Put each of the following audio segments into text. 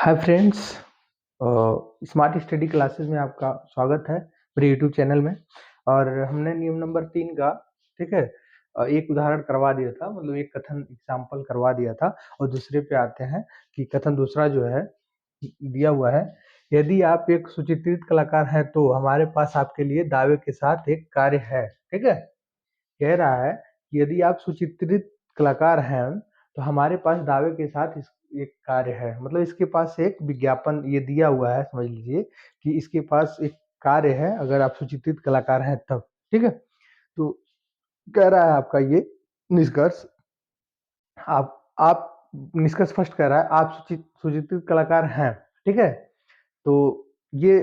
Hi friends, smart study classes में आपका स्वागत है मेरे यूट्यूब चैनल में। और हमने नियम नंबर 3 का, ठीक है, एक उदाहरण करवा दिया था, मतलब एक कथन एग्जाम्पल करवा दिया था। और दूसरे पे आते हैं कि कथन दूसरा जो है दिया हुआ है, यदि आप एक सुचित्रित कलाकार हैं तो हमारे पास आपके लिए दावे के साथ एक कार्य है। ठीक है, कह रहा है कि यदि आप सुचित्रित कलाकार हैं तो हमारे पास दावे के साथ एक कार्य है। मतलब इसके पास एक विज्ञापन ये दिया हुआ है, समझ लीजिए कि इसके पास एक कार्य है अगर आप सुचित्रित कलाकार हैं तब। ठीक है, तो कह रहा है आपका ये निष्कर्ष, आप निष्कर्ष फर्स्ट कह रहा है आप सुचित्रित कलाकार हैं। ठीक है, तो ये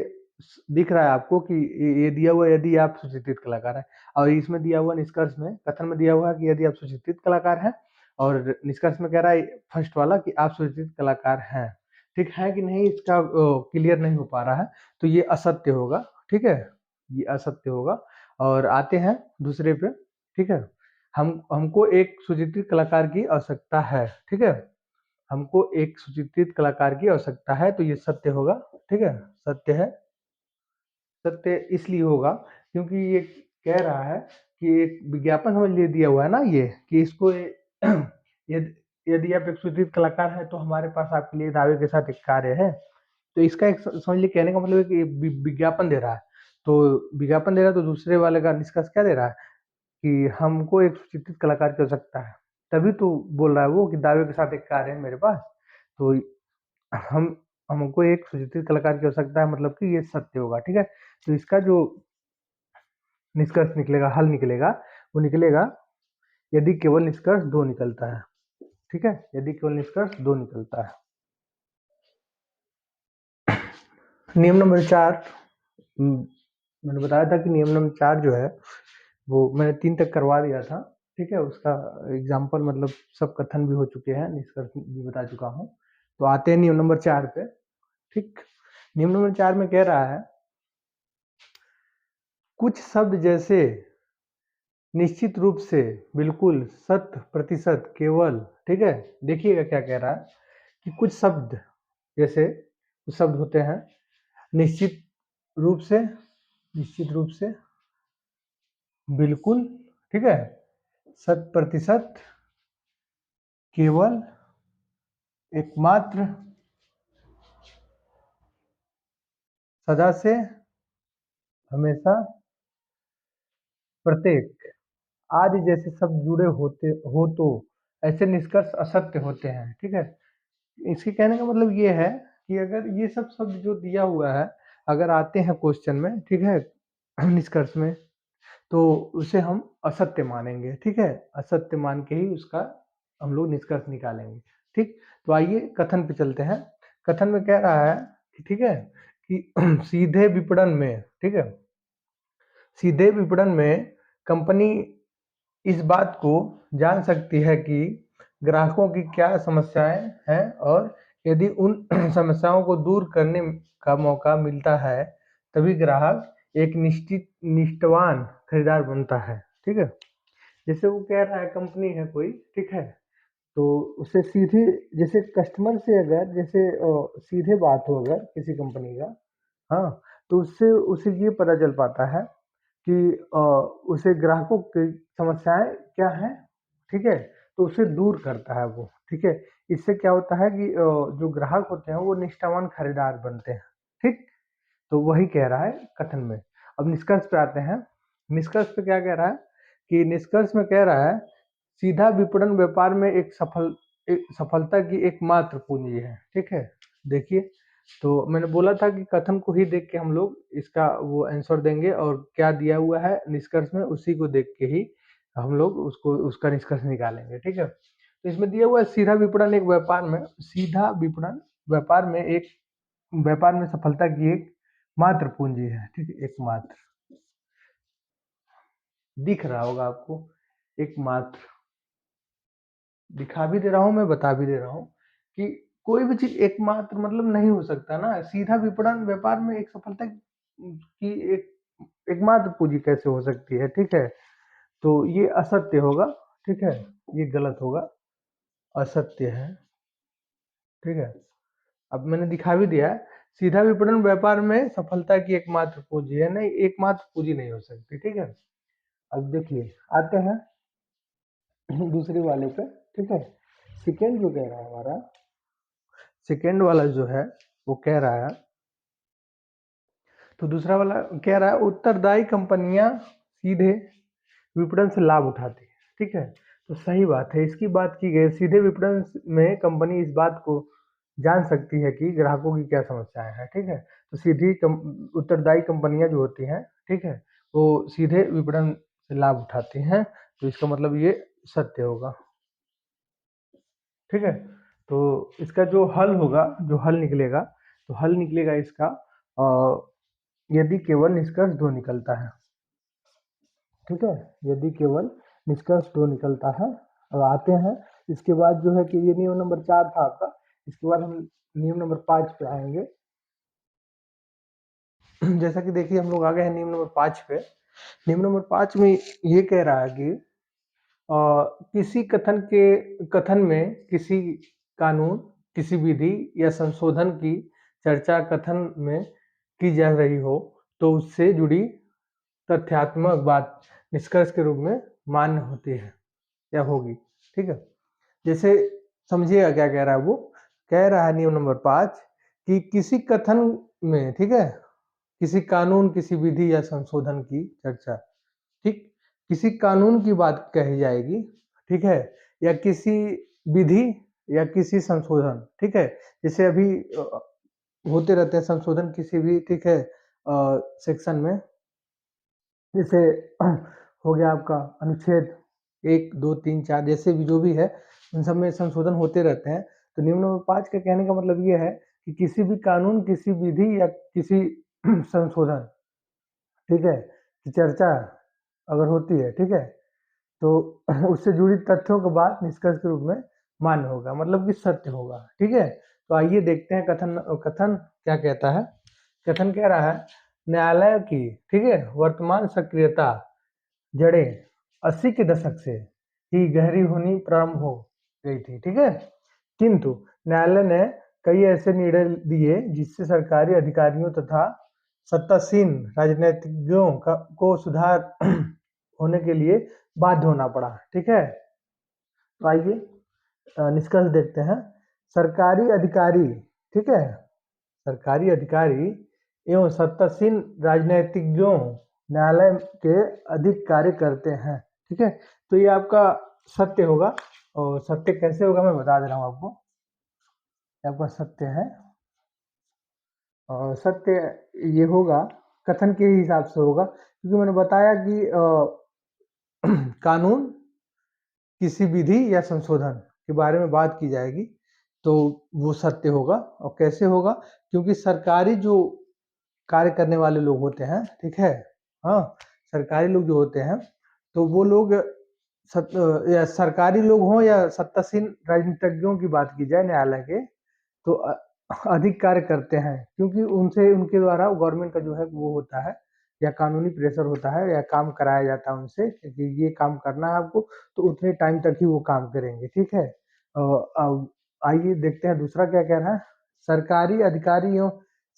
दिख रहा है आपको कि ये दिया हुआ है, यदि आप सुचित्रित कलाकार हैं। और इसमें दिया हुआ निष्कर्ष में, कथन में दिया हुआ है कि यदि आप सुचित्रित कलाकार हैं, और निष्कर्ष में कह रहा है फर्स्ट वाला कि आप सुचित्रित कलाकार हैं। ठीक है कि नहीं, इसका क्लियर नहीं हो पा रहा है, तो ये असत्य होगा। ठीक है, ये असत्य होगा। और आते हैं दूसरे पे। ठीक है, हमको एक सुचित्रित कलाकार की आवश्यकता है। ठीक है, हमको एक सुचित्रित कलाकार की आवश्यकता है, तो ये सत्य होगा। ठीक है, सत्य है। सत्य इसलिए होगा क्योंकि ये कह रहा है कि एक विज्ञापन समझ लिए दिया हुआ है ना, ये कि इसको यदि यदि आप एक सुचित्रित कलाकार हैं तो हमारे पास आपके लिए दावे के साथ एक कार्य है। तो इसका एक समझ लिए कहने का मतलब है कि विज्ञापन दे रहा है। तो विज्ञापन दे रहा है तो दूसरे वाले का निष्कर्ष क्या दे रहा है कि हमको एक सुचित्रित कलाकार की आवश्यकता है। तभी तो बोल रहा है वो कि दावे के साथ एक कार्य है मेरे पास। तो हम हमको एक सुचित्रित कलाकार की आवश्यकता है, मतलब कि ये सत्य होगा। ठीक है, तो इसका जो निष्कर्ष निकलेगा, हल निकलेगा, वो निकलेगा यदि केवल निष्कर्ष 2 निकलता है। ठीक है, यदि केवल निष्कर्ष 2 निकलता है। नियम नंबर 4, मैंने बताया था कि नियम नंबर 4 जो है वो मैंने 3 तक करवा दिया था। ठीक है, उसका एग्जाम्पल मतलब सब कथन भी हो चुके हैं, निष्कर्ष भी बता चुका हूँ। तो आते हैं नियम नंबर 4 पे। ठीक, नियम नंबर 4 में कह रहा है कुछ शब्द जैसे निश्चित रूप से, बिल्कुल, शत प्रतिशत, केवल। ठीक है, देखिएगा क्या कह रहा है कि कुछ शब्द जैसे, कुछ शब्द होते हैं निश्चित रूप से, निश्चित रूप से, बिल्कुल, ठीक है, शत प्रतिशत, केवल, एकमात्र, सदा से, हमेशा, प्रत्येक आदि जैसे शब्द जुड़े होते हो तो ऐसे निष्कर्ष असत्य होते हैं। ठीक है, इसके कहने का मतलब ये है कि अगर ये सब शब्द जो दिया हुआ है अगर आते हैं क्वेश्चन में, ठीक है, निष्कर्ष में, तो उसे हम असत्य मानेंगे। ठीक है, असत्य मान के ही उसका हम लोग निष्कर्ष निकालेंगे। ठीक, तो आइए कथन पे चलते हैं। कथन में कह रहा है कि, ठीक है, कि सीधे विपणन में, ठीक है, सीधे विपणन में कंपनी इस बात को जान सकती है कि ग्राहकों की क्या समस्याएं हैं, और यदि उन समस्याओं को दूर करने का मौका मिलता है तभी ग्राहक एक निष्ठावान खरीदार बनता है। ठीक है, जैसे वो कह रहा है कंपनी है कोई, ठीक है, तो उसे सीधे, जैसे कस्टमर से अगर जैसे सीधे बात हो अगर किसी कंपनी का, हाँ, तो उससे उसे ये पता चल पाता है कि उसे ग्राहकों की समस्याएं क्या हैं। ठीक है, तो उसे दूर करता है वो। ठीक है, इससे क्या होता है कि जो ग्राहक होते हैं वो निष्ठावान खरीदार बनते हैं। ठीक, तो वही कह रहा है कथन में। अब निष्कर्ष पे आते हैं। निष्कर्ष पे क्या कह रहा है कि निष्कर्ष में कह रहा है सीधा विपणन व्यापार में एक सफलता की एकमात्र पूंजी है। ठीक है, देखिए, तो मैंने बोला था कि कथन को ही देख के हम लोग इसका वो आंसर देंगे, और क्या दिया हुआ है निष्कर्ष में उसी को देख के ही हम लोग उसको उसका निष्कर्ष निकालेंगे। ठीक है, तो इसमें दिया हुआ है सीधा विपणन एक व्यापार में, सीधा विपणन व्यापार में एक व्यापार में सफलता की एक मात्र पूंजी है। ठीक है, एकमात्र, दिख रहा होगा आपको, एकमात्र, दिखा भी दे रहा हूँ, मैं बता भी दे रहा हूँ कि कोई भी चीज एकमात्र मतलब नहीं हो सकता ना। सीधा विपणन व्यापार में एक सफलता की एक एकमात्र पूंजी कैसे हो सकती है। ठीक है, तो ये असत्य होगा। ठीक है, ये गलत होगा, असत्य है। ठीक है, अब मैंने दिखा भी दिया है, सीधा विपणन व्यापार में सफलता की एकमात्र पूंजी है, नहीं एकमात्र पूंजी नहीं हो सकती, ठीक है। अब देखिए आते हैं दूसरे वाले पे, ठीक है। सेकेंड जो कह रहा है हमारा, सेकेंड वाला जो है वो कह रहा है, तो दूसरा वाला कह रहा है उत्तरदायी कंपनियां सीधे विपणन से लाभ उठाती है, ठीक है। तो सही बात है, इसकी बात की गई, सीधे विपणन में कंपनी इस बात को जान सकती है कि ग्राहकों की क्या समस्याएं हैं, ठीक है। तो उत्तरदायी कंपनियां जो होती हैं, ठीक है, वो सीधे विपणन से लाभ उठाती हैं, तो इसका मतलब ये सत्य होगा, ठीक है। तो इसका जो हल होगा, जो हल निकलेगा, तो हल निकलेगा इसका यदि केवल निष्कर्ष 2 निकलता है, ठीक है। यदि केवल निष्कर्ष 2 निकलता है। अब आते हैं इसके बाद जो है कि ये नियम नंबर 4 था आपका, इसके बाद हम नियम नंबर 5 पे आएंगे। जैसा कि देखिए हम लोग आ गए हैं नियम नंबर 5 पे। नियम नंबर 5 में ये कह रहा है कि किसी कथन में किसी कानून, किसी विधि या संशोधन की चर्चा कथन में की जा रही हो तो उससे जुड़ी तथ्यात्मक बात निष्कर्ष के रूप में मान्य होती है या होगी, ठीक है। जैसे समझिएगा क्या कह रहा है वो, कह रहा है नियम नंबर 5 कि किसी कथन में, ठीक है, किसी कानून, किसी विधि या संशोधन की चर्चा, ठीक, किसी कानून की बात कही जाएगी, ठीक है, या किसी विधि या किसी संशोधन, ठीक है। जैसे अभी होते रहते हैं संशोधन किसी भी, ठीक है, सेक्शन में, जैसे हो गया आपका अनुच्छेद 1, 2, 3, 4 जैसे भी जो भी है, उन सब में संशोधन होते रहते हैं। तो नियम नंबर 5 का कहने का मतलब ये है कि किसी भी कानून, किसी विधि या किसी संशोधन, ठीक है, की चर्चा अगर होती है, ठीक है, तो उससे जुड़ी तथ्यों के बाद निष्कर्ष के रूप में मान्य होगा, मतलब कि सत्य होगा, ठीक है। तो आइए देखते हैं कथन कथन क्या कहता है। कथन कह रहा है न्यायालय की, ठीक है, वर्तमान सक्रियता जड़ें 80 के दशक से ही गहरी होनी प्रारंभ हो गई थी, ठीक है। किंतु न्यायालय ने कई ऐसे निर्णय दिए जिससे सरकारी अधिकारियों तथा सत्तासीन राजनीतिज्ञों को सुधार होने के लिए बाध्य होना पड़ा, ठीक है। तो आइए निष्कर्ष देखते हैं। सरकारी अधिकारी, ठीक है, सरकारी अधिकारी एवं सत्तासीन राजनीतिज्ञों न्यायालय के अधिक कार्य करते हैं, ठीक है। तो ये आपका सत्य होगा, और सत्य कैसे होगा मैं बता दे रहा हूँ आपको। आपका सत्य है, और सत्य ये होगा कथन के हिसाब से होगा, क्योंकि मैंने बताया कि कानून, किसी विधि या संशोधन के बारे में बात की जाएगी तो वो सत्य होगा। और कैसे होगा, क्योंकि सरकारी जो कार्य करने वाले लोग होते हैं, ठीक है, हाँ, सरकारी लोग जो होते हैं, तो वो लोग या सरकारी लोग हों या सत्तासीन राजनीतिज्ञों की बात की जाए न्यायालय के, तो अधिक कार्य करते हैं, क्योंकि उनसे, उनके द्वारा गवर्नमेंट का जो है वो होता है, या कानूनी प्रेशर होता है, या काम कराया जाता है उनसे कि ये काम करना है आपको, तो उतने टाइम तक ही वो काम करेंगे, ठीक है। अब आइए देखते हैं दूसरा क्या कह रहा है। सरकारी अधिकारियों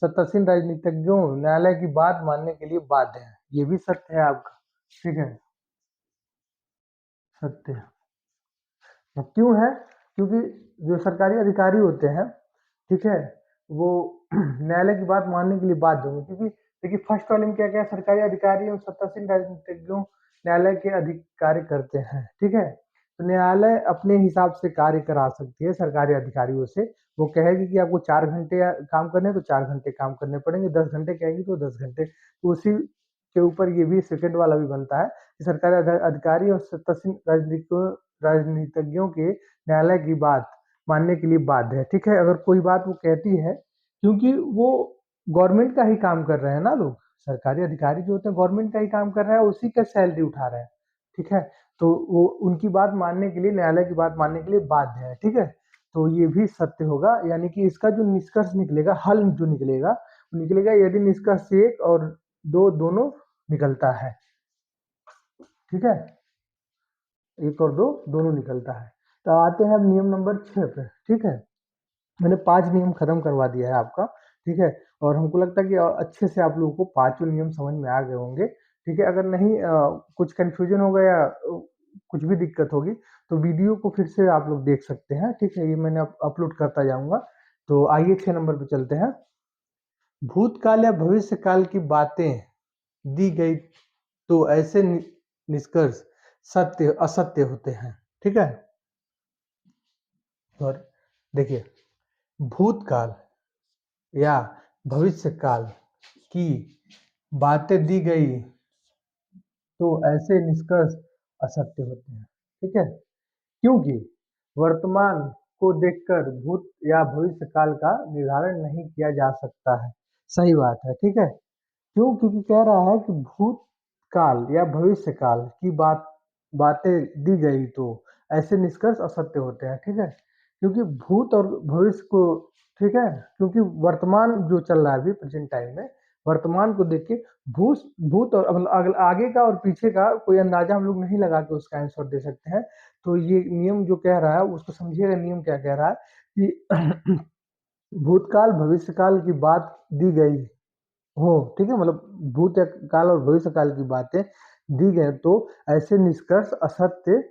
सत्तासीन राजनीतिज्ञों न्यायालय की बात मानने के लिए बाध्य है, ये भी सत्य है आपका, ठीक है, सत्य है। अब क्यों है, क्योंकि जो सरकारी अधिकारी होते हैं, ठीक है, वो न्यायालय की बात मानने के लिए बाध्य होंगे, क्योंकि देखिए फर्स्ट वाले में क्या क्या सरकारी अधिकारी एवं सत्तासीन राजनीतिज्ञों न्यायालय के अधिक कार्य करते हैं, ठीक है। तो न्यायालय अपने हिसाब से कार्य करा सकती है सरकारी अधिकारियों से। वो कहेगी कि आपको 4 घंटे काम करने हैं, तो 4 घंटे काम करने पड़ेंगे, 10 घंटे कहेगी तो 10 घंटे। तो उसी के ऊपर ये भी सेकंड वाला भी बनता है कि सरकारी अधिकारी और सत्तासीन राजनीतिज्ञों के न्यायालय की बात मानने के लिए बाध्य है, ठीक है। अगर कोई बात वो कहती है, क्योंकि वो गवर्नमेंट का ही काम कर रहे हैं ना लोग, सरकारी अधिकारी जो होते हैं गवर्नमेंट का ही काम कर रहे हैं, उसी का सैलरी उठा रहे हैं, ठीक है। तो वो उनकी बात मानने के लिए, न्यायालय की बात मानने के लिए बाध्य है, ठीक है। तो ये भी सत्य होगा, यानी कि इसका जो निष्कर्ष निकलेगा, हल जो निकलेगा, वो निकलेगा यदि निष्कर्ष 1 और 2 दोनों निकलता है, ठीक है, 1 और 2 दोनों निकलता है। तो आते हैं अब नियम नंबर 6 पे, ठीक है। मैंने 5 नियम खत्म करवा दिया है आपका, ठीक है? और हमको लगता है कि अच्छे से आप लोगों को पाँचों नियम समझ में आ गए होंगे, ठीक है? अगर नहीं कुछ कन्फ्यूजन होगा या कुछ भी दिक्कत होगी, तो वीडियो को फिर से आप लोग देख सकते हैं, ठीक है? ये मैंने अपलोड करता जाऊँगा। तो आइए 6 नंबर पे चलते हैं। भूतकाल या भविष्य काल की बातें दी गई तो ऐसे निष्कर्ष सत्य असत्य होते हैं, ठीक है? और देखिए, भूतकाल या भविष्य काल की बातें दी गई तो ऐसे निष्कर्ष असत्य होते हैं, ठीक है? क्योंकि वर्तमान को देखकर भूत या भविष्य काल का निर्धारण नहीं किया जा सकता है। सही बात है, ठीक है? क्यों? क्योंकि कह रहा है कि भूतकाल या भविष्य काल की बातें दी गई तो ऐसे निष्कर्ष असत्य होते हैं, ठीक है? क्योंकि भूत और भविष्य को, ठीक है? क्योंकि वर्तमान जो चल रहा है अभी प्रेजेंट टाइम में, वर्तमान को देख के भूत भूत और आगे का और पीछे का कोई अंदाजा हम लोग नहीं लगा के उसका आंसर दे सकते हैं। तो ये नियम जो कह रहा है उसको समझिएगा, नियम क्या कह रहा है कि भूतकाल भविष्य काल की बात दी गई हो, ठीक है? मतलब भूत या काल और भविष्य काल की बातें दी गई तो ऐसे निष्कर्ष असत्य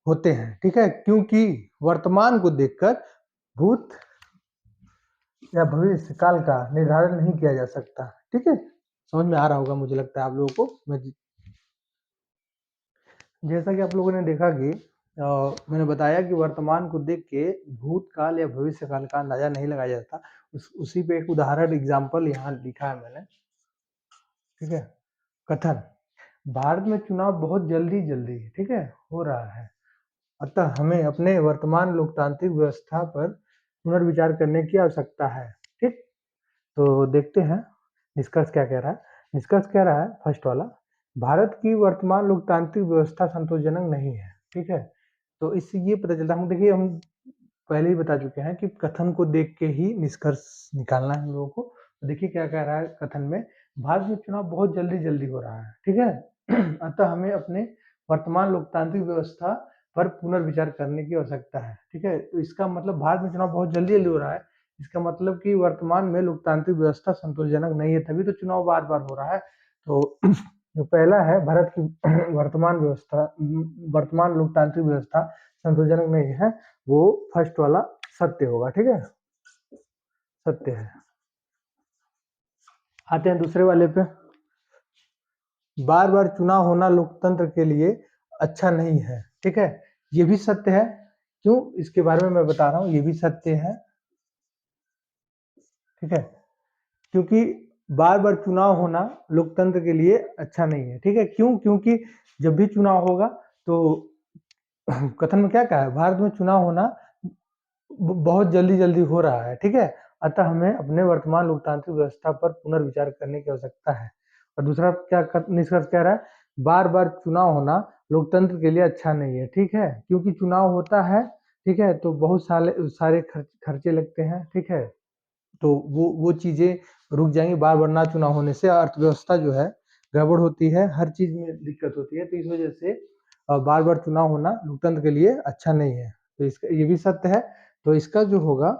होते हैं, ठीक है? क्योंकि वर्तमान को देखकर भूत या भविष्य काल का निर्धारण नहीं किया जा सकता, ठीक है? समझ में आ रहा होगा मुझे लगता है आप लोगों को। जैसा कि आप लोगों ने देखा कि मैंने बताया कि वर्तमान को देख के भूतकाल या भविष्य काल का अंदाजा नहीं लगाया जाता। उसी पे एक उदाहरण एग्जाम्पल यहाँ लिखा है मैंने, ठीक है? कथन: भारत में चुनाव बहुत जल्दी ठीक है हो रहा है, अतः हमें अपने वर्तमान लोकतांत्रिक व्यवस्था पर पुनर्विचार करने की आवश्यकता है, ठीक? तो देखते हैं निष्कर्ष क्या कह रहा है। निष्कर्ष कह रहा है फर्स्ट वाला, भारत की वर्तमान लोकतांत्रिक व्यवस्था संतोषजनक नहीं है, ठीक है? तो इससे ये पता चलता है, हम देखिए हम पहले ही बता चुके हैं कि कथन को देख के ही निष्कर्ष निकालना है हम लोगों को। तो देखिए क्या कह रहा है कथन में, भारत में चुनाव बहुत जल्दी हो रहा है, ठीक है? अतः हमें अपने वर्तमान लोकतांत्रिक व्यवस्था पर पुनर्विचार करने की आवश्यकता है, ठीक है? तो इसका मतलब भारत में चुनाव बहुत जल्दी हो रहा है, इसका मतलब कि वर्तमान में लोकतांत्रिक व्यवस्था संतोषजनक नहीं है, तभी तो चुनाव बार-बार हो रहा है। तो जो पहला है भारत की वर्तमान लोकतांत्रिक व्यवस्था संतोषजनक नहीं है, वो फर्स्ट वाला सत्य होगा, ठीक है? सत्य है। आते हैं दूसरे वाले पे। बार बार चुनाव होना लोकतंत्र के लिए अच्छा नहीं है, ठीक है? ये भी सत्य है। क्यों? इसके बारे में मैं बता रहा हूँ, ये भी सत्य है, ठीक है? क्योंकि बार बार चुनाव होना लोकतंत्र के लिए अच्छा नहीं है, ठीक है? क्यों? क्योंकि जब भी चुनाव होगा तो कथन में क्या कहा है, भारत में चुनाव होना बहुत जल्दी हो रहा है, ठीक है? अतः हमें अपने वर्तमान लोकतांत्रिक व्यवस्था पर पुनर्विचार करने की आवश्यकता है। और दूसरा क्या निष्कर्ष कह रहा है, बार बार चुनाव होना लोकतंत्र के लिए अच्छा नहीं है, ठीक है? क्योंकि चुनाव होता है, ठीक है? तो बहुत सारे खर्चे लगते हैं, ठीक है? तो वो चीजें रुक जाएंगी, बार बार ना चुनाव होने से अर्थव्यवस्था जो है गड़बड़ होती है, हर चीज में दिक्कत होती है। तो इस वजह से बार बार चुनाव होना लोकतंत्र के लिए अच्छा नहीं है। तो इसका ये भी सत्य है। तो इसका जो होगा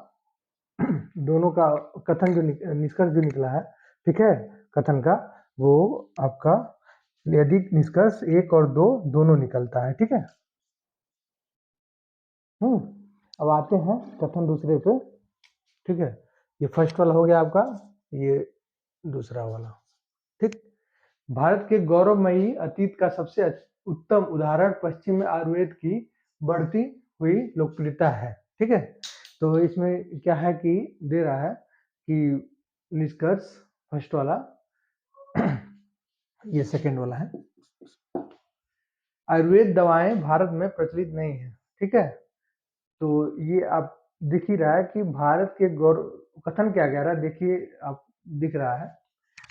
दोनों का कथन जो निष्कर्ष जो निकला है, ठीक है, कथन का, वो आपका यदि निष्कर्ष 1 और 2 दोनों निकलता है, ठीक है? अब आते हैं कथन दूसरे पे, ठीक है? ये फर्स्ट वाला हो गया आपका, ये दूसरा वाला, ठीक? भारत के गौरवमयी अतीत का सबसे उत्तम उदाहरण पश्चिम में आयुर्वेद की बढ़ती हुई लोकप्रियता है, ठीक है? तो इसमें क्या है कि दे रहा है कि निष्कर्ष फर्स्ट वाला ये सेकंड वाला है, आयुर्वेद दवाएं भारत में प्रचलित नहीं है, ठीक है? तो ये आप दिख ही रहा है कि भारत के गौरव कथन क्या कह रहा है, देखिए आप दिख रहा है,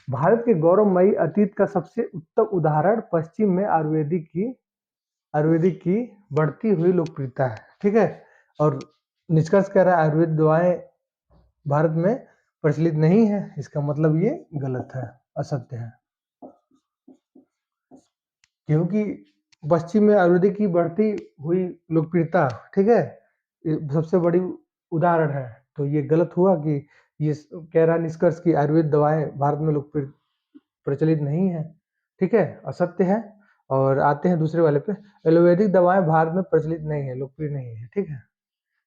भारत के गौरवमयी अतीत का सबसे उत्तम उदाहरण पश्चिम में आयुर्वेदिक की बढ़ती हुई लोकप्रियता है, ठीक है? और निष्कर्ष कह रहा है आयुर्वेद दवाएं भारत में प्रचलित नहीं है, इसका मतलब ये गलत है, असत्य है। क्योंकि पश्चिम में आयुर्वेदिक की बढ़ती हुई लोकप्रियता, ठीक है, ये सबसे बड़ी उदाहरण है, तो ये गलत हुआ कि ये कह रहा है निष्कर्ष की आयुर्वेद दवाएं भारत में लोग प्रचलित नहीं है, ठीक है, असत्य है। और आते हैं दूसरे वाले पे, एलोपैथिक दवाएं भारत में प्रचलित नहीं है, लोकप्रिय नहीं है, ठीक है।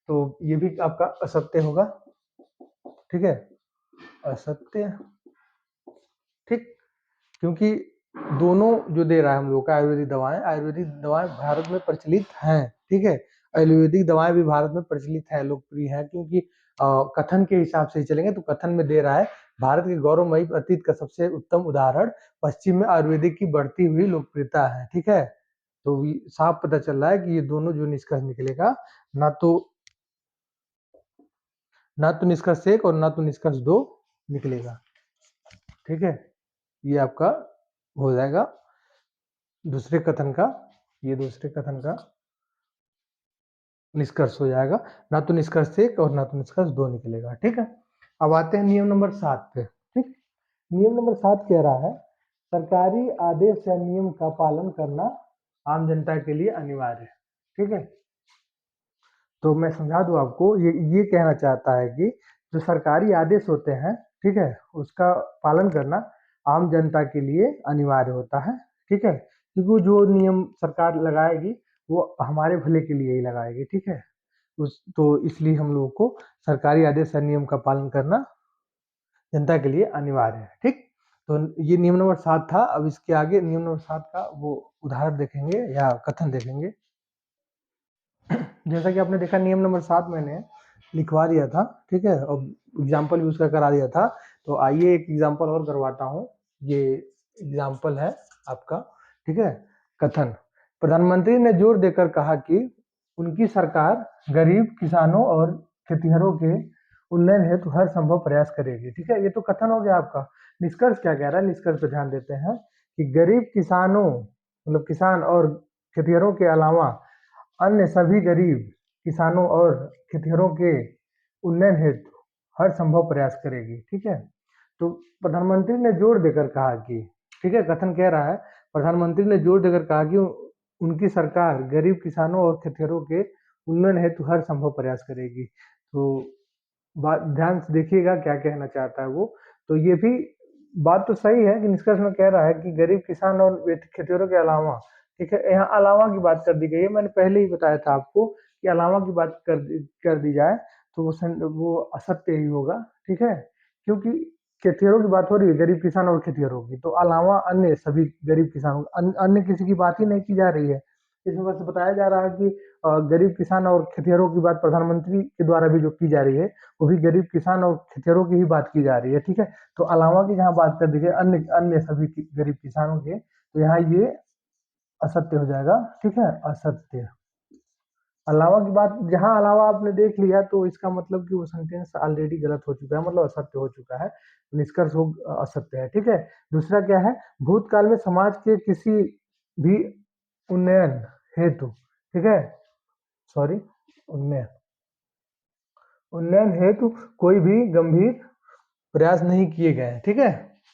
तो ये भी आपका असत्य होगा, ठीक है, असत्य, ठीक, क्योंकि दोनों जो दे रहा है हम लोग का आयुर्वेदिक दवाएं भारत में प्रचलित हैं, ठीक है। आयुर्वेदिक दवाएं भी भारत में प्रचलित है, लोकप्रिय है, क्योंकि कथन के हिसाब से ही चलेंगे तो कथन में दे रहा है भारत के गौरवमयी अतीत का सबसे उत्तम उदाहरण पश्चिम में आयुर्वेदिक की बढ़ती हुई लोकप्रियता है, ठीक है। तो साफ पता चल रहा है कि ये दोनों जो निष्कर्ष निकलेगा, ना तो निष्कर्ष 1 और ना तो निष्कर्ष 2 निकलेगा, ठीक है। ये आपका हो जाएगा दूसरे कथन का, ये दूसरे कथन का निष्कर्ष हो जाएगा, ना तो निष्कर्ष 1 और ना तो निष्कर्ष 2 निकलेगा, ठीक है। अब आते हैं नियम नंबर 7 पे, ठीक। नियम नंबर 7 कह रहा है सरकारी आदेश या नियम का पालन करना आम जनता के लिए अनिवार्य है, ठीक है। तो मैं समझा दूं आपको, ये कहना चाहता है कि जो सरकारी आदेश होते हैं, ठीक है, उसका पालन करना आम जनता के लिए अनिवार्य होता है, ठीक है, क्योंकि जो नियम सरकार लगाएगी वो हमारे भले के लिए ही लगाएगी, ठीक है। तो इसलिए हम लोगों को सरकारी आदेश या नियम का पालन करना जनता के लिए अनिवार्य है, ठीक। तो ये नियम नंबर 7 था। अब इसके आगे नियम नंबर 7 का वो उदाहरण देखेंगे या कथन देखेंगे। जैसा कि आपने देखा नियम नंबर 7 मैंने लिखवा दिया था, ठीक है, और एग्जाम्पल भी उसका करा दिया था। तो आइए एक एग्जाम्पल और करवाता हूँ। ये एग्जाम्पल है आपका, ठीक है। कथन, प्रधानमंत्री ने जोर देकर कहा कि उनकी सरकार गरीब किसानों और खेतिहरों के उन्नयन हेतु हर संभव प्रयास करेगी, ठीक है। ये तो कथन हो गया आपका। निष्कर्ष क्या कह रहा है, निष्कर्ष पे ध्यान देते हैं कि गरीब किसानों मतलब किसान और खेतिहरों के अलावा अन्य सभी गरीब किसानों और खेतिहरों के उन्नयन हेतु हर संभव प्रयास करेगी, ठीक है। तो प्रधानमंत्री ने जोर देकर कहा कि, ठीक है, कथन कह रहा है प्रधानमंत्री ने जोर देकर कहा कि उनकी सरकार गरीब किसानों और खेतिहरों के उन्नयन हेतु हर संभव प्रयास करेगी। तो बात ध्यान से देखिएगा क्या कहना चाहता है वो। तो ये भी बात तो सही है कि निष्कर्ष में कह रहा है कि गरीब किसान और खेतिहरों के अलावा, ठीक है, यहाँ अलावा की बात कर दी गई है। मैंने पहले ही बताया था आपको कि अलावा की बात कर दी जाए तो वो असत्य ही होगा, ठीक है, क्योंकि खेतिहरों की बात हो रही है, गरीब किसान और खेतिहरों की, तो अलावा अन्य सभी गरीब किसानों अन्य किसी की बात ही नहीं की जा रही है। इसमें बस बताया जा रहा है कि गरीब किसान और खेतिहरों की बात प्रधानमंत्री के द्वारा भी जो की जा रही है वो भी गरीब किसान और खेतिहरों की ही बात की जा रही है, ठीक है। तो अलावा की जहाँ बात कर दी गई अन्य अन्य सभी गरीब किसानों के, तो यहाँ ये असत्य हो जाएगा, ठीक है, असत्य। अलावा की बात जहां अलावा आपने देख लिया तो इसका मतलब कि वो सेंटेंस ऑलरेडी गलत हो चुका है, मतलब असत्य हो चुका है, निष्कर्ष हो असत्य है, ठीक है। दूसरा क्या है, भूतकाल में समाज के किसी भी उन्नयन हेतु, ठीक है, सॉरी, उन्नयन उन्नयन हेतु कोई भी गंभीर प्रयास नहीं किए गए हैं, ठीक है।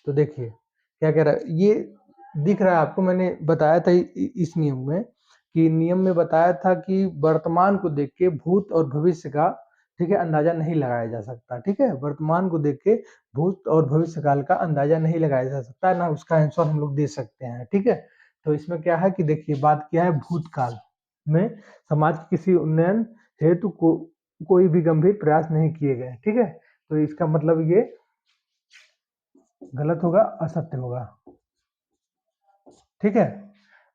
तो देखिए क्या कह रहा है, ये दिख रहा है आपको, मैंने बताया था इस नियम में कि नियम में बताया था कि वर्तमान को देख के भूत और भविष्य का, ठीक है, अंदाजा नहीं लगाया जा सकता, ठीक है। वर्तमान को देख के भूत और भविष्य काल का अंदाजा नहीं लगाया जा सकता, ना उसका आंसर हम लोग दे सकते हैं, ठीक है। तो इसमें क्या है कि देखिए बात क्या है, भूतकाल में समाज के किसी उन्नयन हेतु कोई भी गंभीर प्रयास नहीं किए गए, ठीक है। तो इसका मतलब ये गलत होगा, असत्य होगा, ठीक है।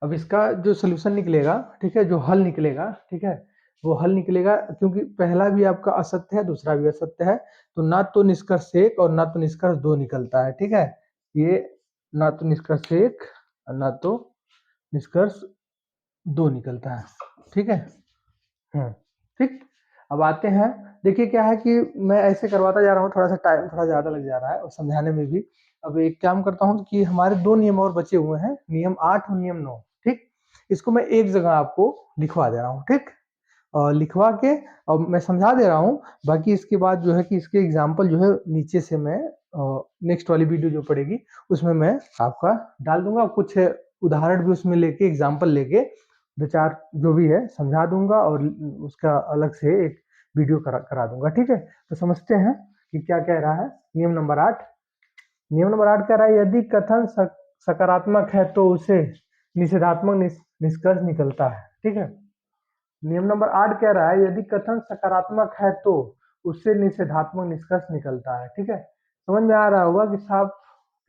अब इसका जो सोल्यूशन निकलेगा, ठीक है, जो हल निकलेगा, ठीक है, वो हल निकलेगा, क्योंकि पहला भी आपका असत्य है, दूसरा भी असत्य है, तो ना तो निष्कर्ष 1 और ना तो निष्कर्ष 2 निकलता है, ठीक है। ये ना तो निष्कर्ष 1 और ना तो निष्कर्ष 2 निकलता है, ठीक है। ठीक। अब आते हैं, देखिए क्या है कि मैं ऐसे करवाता जा रहा हूँ, थोड़ा सा टाइम थोड़ा ज्यादा लग जा रहा है और समझाने में भी। अब एक काम करता हूँ कि हमारे 2 नियम और बचे हुए हैं, नियम 8 और नियम 9, ठीक। इसको मैं एक जगह आपको लिखवा दे रहा हूँ, ठीक, और लिखवा के और मैं समझा दे रहा हूँ। बाकी इसके बाद जो है कि इसके एग्जाम्पल जो है नीचे से मैं नेक्स्ट वाली वीडियो जो पड़ेगी उसमें मैं आपका डाल दूंगा, कुछ उदाहरण भी उसमें लेके एग्जाम्पल लेके 2-4 जो भी है समझा दूंगा, और उसका अलग से एक वीडियो करा दूंगा, ठीक है। तो समझते हैं कि क्या कह रहा है नियम नंबर 8। नियम नंबर 8 कह रहा है यदि कथन सकारात्मक है तो उसे निषेधात्मक निष्कर्ष निकलता है, ठीक है। नियम नंबर 8 कह रहा है यदि कथन सकारात्मक है तो उससे निषेधात्मक निष्कर्ष निकलता है, ठीक है। समझ में आ रहा होगा कि साफ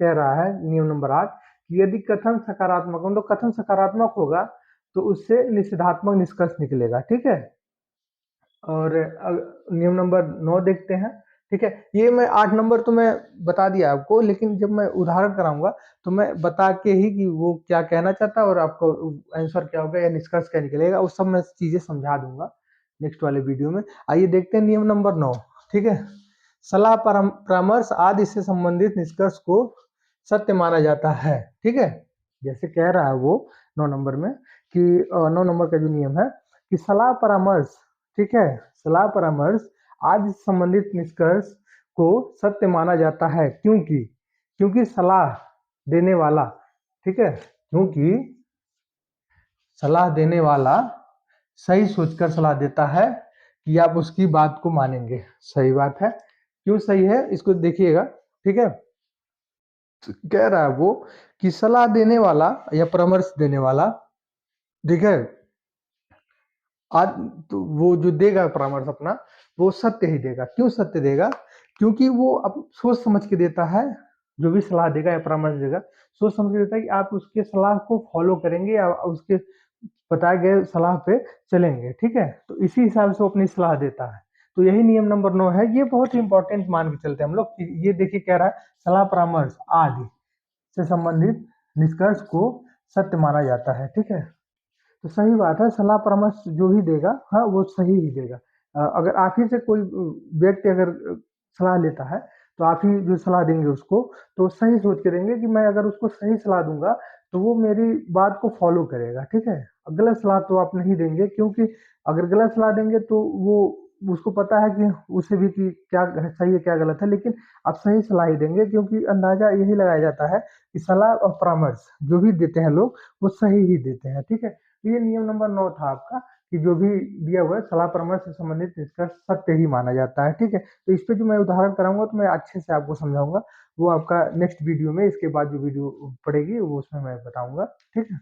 कह रहा है नियम नंबर 8 कि यदि कथन सकारात्मक, मतलब कथन सकारात्मक होगा तो उससे निषेधात्मक निष्कर्ष निकलेगा, ठीक है। और नियम नंबर 9 देखते हैं, ठीक है। ये मैं 8 नंबर तो मैं बता दिया आपको, लेकिन जब मैं उदाहरण कराऊंगा तो मैं बता के ही कि वो क्या कहना चाहता है और आपको आंसर क्या होगा या निष्कर्ष क्या निकलेगा वो सब मैं चीजें समझा दूंगा नेक्स्ट वाले वीडियो में। आइए देखते हैं नियम नंबर 9, ठीक है। सलाह परामर्श आदि से संबंधित निष्कर्ष को सत्य माना जाता है, ठीक है। जैसे कह रहा है वो 9 नंबर में कि 9 नंबर का जो नियम है कि सलाह परामर्श, ठीक है, सलाह परामर्श आदि से संबंधित निष्कर्ष को सत्य माना जाता है क्योंकि क्योंकि सलाह देने वाला, ठीक है, क्योंकि सलाह देने वाला सही सोचकर सलाह देता है कि आप उसकी बात को मानेंगे। सही बात है। क्यों सही है इसको देखिएगा, ठीक है। कह रहा है वो कि सलाह देने वाला या परामर्श देने वाला, ठीक है, आज तो वो जो देगा परामर्श अपना वो सत्य ही देगा। क्यों सत्य देगा? क्योंकि वो अब सोच समझ के देता है, जो भी सलाह देगा या परामर्श देगा सोच समझ के देता है कि आप उसके सलाह को फॉलो करेंगे या उसके बताए गए सलाह पे चलेंगे, ठीक है। तो इसी हिसाब से वो अपनी सलाह देता है। तो यही नियम नंबर 9 है। ये बहुत ही इंपॉर्टेंट मान के चलते हैं हम लोग। ये देखिए कह रहा है सलाह परामर्श आदि से संबंधित निष्कर्ष को सत्य माना जाता है, ठीक है। तो सही बात है, सलाह परामर्श जो भी देगा हाँ वो सही ही देगा। अगर आप ही से कोई व्यक्ति अगर सलाह लेता है तो आप ही जो सलाह देंगे उसको तो सही सोच के देंगे कि मैं अगर उसको सही सलाह दूंगा तो वो मेरी बात को फॉलो करेगा, ठीक है। गलत सलाह तो आप नहीं देंगे, क्योंकि अगर गलत सलाह देंगे तो वो उसको पता है कि उसे भी कि क्या सही है क्या गलत है, लेकिन आप सही सलाह ही देंगे, क्योंकि अंदाजा यही लगाया जाता है कि सलाह और परामर्श जो भी देते हैं लोग वो सही ही देते हैं, ठीक है। ये नियम नंबर 9 था आपका कि जो भी दिया हुआ है सलाह परामर्श से संबंधित निष्कर्ष सत्य ही माना जाता है, ठीक है। तो इस पे जो मैं उदाहरण कराऊंगा तो मैं अच्छे से आपको समझाऊंगा, वो आपका नेक्स्ट वीडियो में इसके बाद जो वीडियो पड़ेगी वो उसमें मैं बताऊंगा, ठीक है।